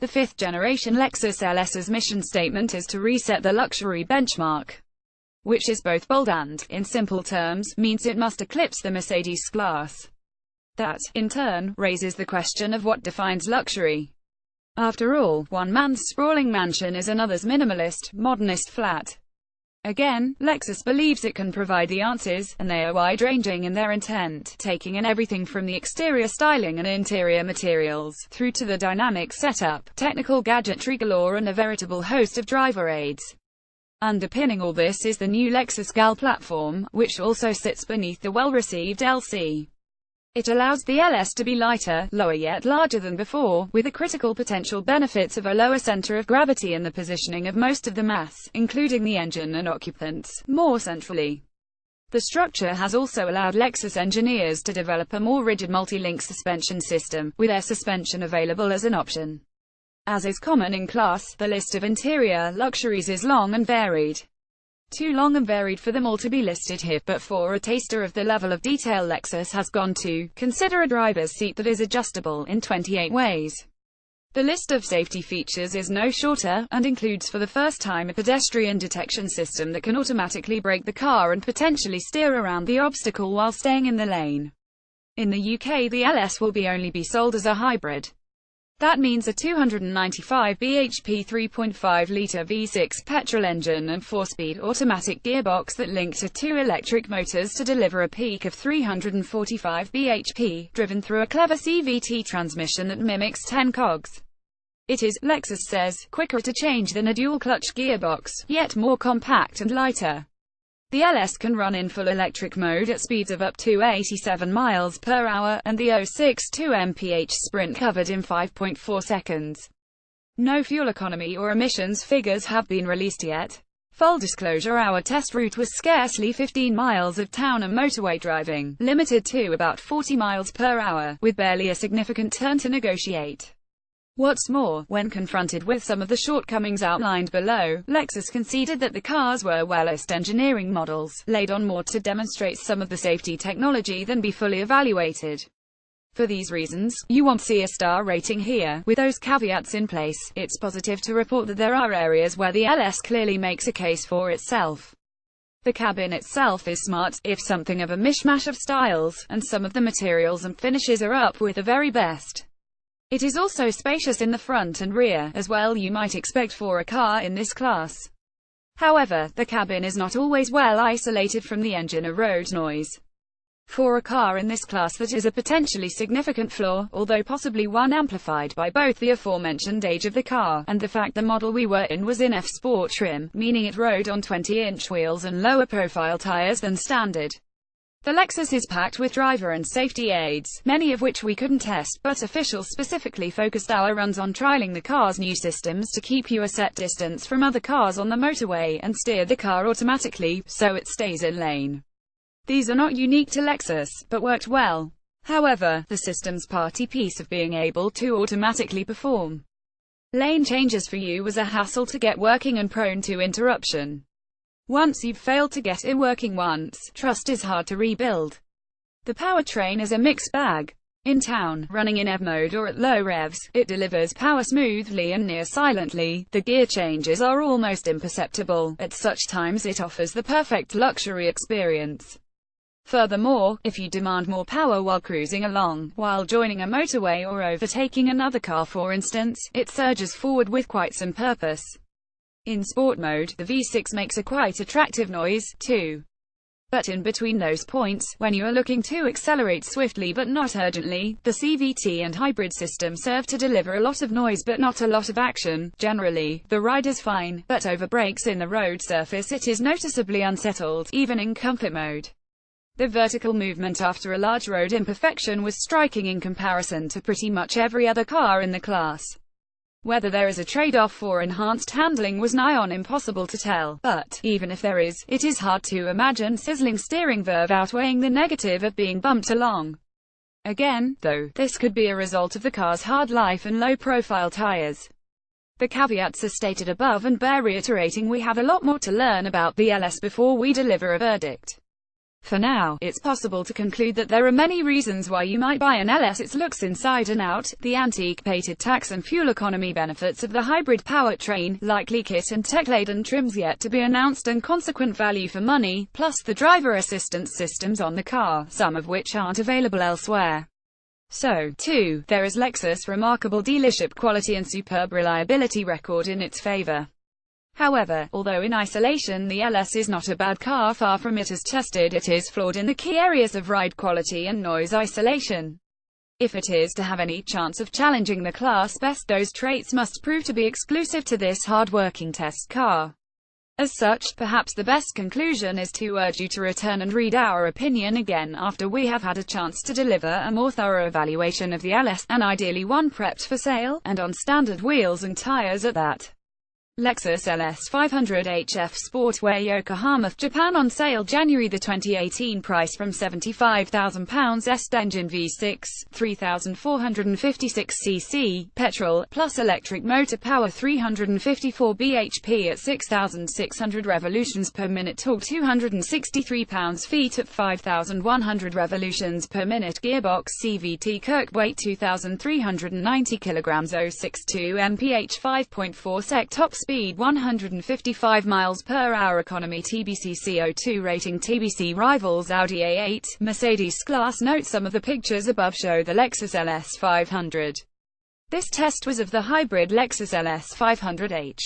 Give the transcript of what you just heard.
The fifth-generation Lexus LS's mission statement is to reset the luxury benchmark, which is both bold and, in simple terms, means it must eclipse the Mercedes class. That, in turn, raises the question of what defines luxury. After all, one man's sprawling mansion is another's minimalist, modernist flat. Again, Lexus believes it can provide the answers, and they are wide-ranging in their intent, taking in everything from the exterior styling and interior materials, through to the dynamic setup, technical gadgetry galore and a veritable host of driver aids. Underpinning all this is the new Lexus GAL platform, which also sits beneath the well-received LC. It allows the LS to be lighter, lower yet larger than before, with the critical potential benefits of a lower center of gravity and the positioning of most of the mass, including the engine and occupants, more centrally. The structure has also allowed Lexus engineers to develop a more rigid multi-link suspension system, with air suspension available as an option. As is common in class, the list of interior luxuries is long and varied. Too long and varied for them all to be listed here, but for a taster of the level of detail Lexus has gone to, consider a driver's seat that is adjustable in 28 ways. The list of safety features is no shorter, and includes for the first time a pedestrian detection system that can automatically brake the car and potentially steer around the obstacle while staying in the lane. In the UK, the LS will only be sold as a hybrid. That means a 295 bhp 3.5-litre V6 petrol engine and 4-speed automatic gearbox that link to two electric motors to deliver a peak of 345 bhp, driven through a clever CVT transmission that mimics 10 cogs. It is, Lexus says, quicker to change than a dual-clutch gearbox, yet more compact and lighter. The LS can run in full electric mode at speeds of up to 87 miles per hour, and the 062 mph sprint covered in 5.4 seconds. No fuel economy or emissions figures have been released yet. Full disclosure, our test route was scarcely 15 miles of town and motorway driving, limited to about 40 miles per hour, with barely a significant turn to negotiate. What's more, when confronted with some of the shortcomings outlined below, Lexus conceded that the cars were well-est engineering models, laid on more to demonstrate some of the safety technology than be fully evaluated. For these reasons, you won't see a star rating here. With those caveats in place, it's positive to report that there are areas where the LS clearly makes a case for itself. The cabin itself is smart, if something of a mishmash of styles, and some of the materials and finishes are up with the very best. It is also spacious in the front and rear, as well you might expect for a car in this class. However, the cabin is not always well isolated from the engine or road noise. For a car in this class, that is a potentially significant flaw, although possibly one amplified by both the aforementioned age of the car, and the fact the model we were in was in F-Sport trim, meaning it rode on 20-inch wheels and lower profile tires than standard. The Lexus is packed with driver and safety aids, many of which we couldn't test, but officials specifically focused our runs on trialing the car's new systems to keep you a set distance from other cars on the motorway, and steer the car automatically, so it stays in lane. These are not unique to Lexus, but worked well. However, the system's party piece of being able to automatically perform lane changes for you was a hassle to get working and prone to interruption. Once you've failed to get it working once, trust is hard to rebuild. The powertrain is a mixed bag. In town, running in EV mode or at low revs, it delivers power smoothly and near silently. The gear changes are almost imperceptible. At such times it offers the perfect luxury experience. Furthermore, if you demand more power while cruising along, while joining a motorway or overtaking another car for instance, it surges forward with quite some purpose. In sport mode, the V6 makes a quite attractive noise, too. But in between those points, when you are looking to accelerate swiftly but not urgently, the CVT and hybrid system serve to deliver a lot of noise but not a lot of action. Generally, the ride is fine, but over brakes in the road surface it is noticeably unsettled, even in comfort mode. The vertical movement after a large road imperfection was striking in comparison to pretty much every other car in the class. Whether there is a trade-off for enhanced handling was nigh on impossible to tell, but, even if there is, it is hard to imagine sizzling steering verve outweighing the negative of being bumped along. Again, though, this could be a result of the car's hard life and low-profile tires. The caveats are stated above and bear reiterating. We have a lot more to learn about the LS before we deliver a verdict. For now, it's possible to conclude that there are many reasons why you might buy an LS. Its looks inside and out, the antique-painted tax and fuel economy benefits of the hybrid powertrain, likely kit and tech-laden trims yet to be announced and consequent value for money, plus the driver assistance systems on the car, some of which aren't available elsewhere. So, too, there is Lexus' remarkable dealership quality and superb reliability record in its favor. However, although in isolation the LS is not a bad car, far from it as tested, it is flawed in the key areas of ride quality and noise isolation. If it is to have any chance of challenging the class best, those traits must prove to be exclusive to this hard-working test car. As such, perhaps the best conclusion is to urge you to return and read our opinion again after we have had a chance to deliver a more thorough evaluation of the LS, and ideally one prepped for sale, and on standard wheels and tires at that. Lexus LS 500 HF Sportwear Yokohama, Japan. On sale January 2018. Price from £75,000. Est engine V6, 3,456 cc, petrol, plus electric motor power 354 bhp at 6,600 revolutions per minute. Torque 263 pounds-feet at 5,100 revolutions per minute. Gearbox CVT. Kirk weight 2,390 kg. 062 mph. 5.4 sec. Top speed 155 miles per hour. Economy TBC. CO2 rating TBC rivals Audi A8, Mercedes class. Note some of the pictures above show the Lexus LS 500. This test was of the hybrid Lexus LS 500H.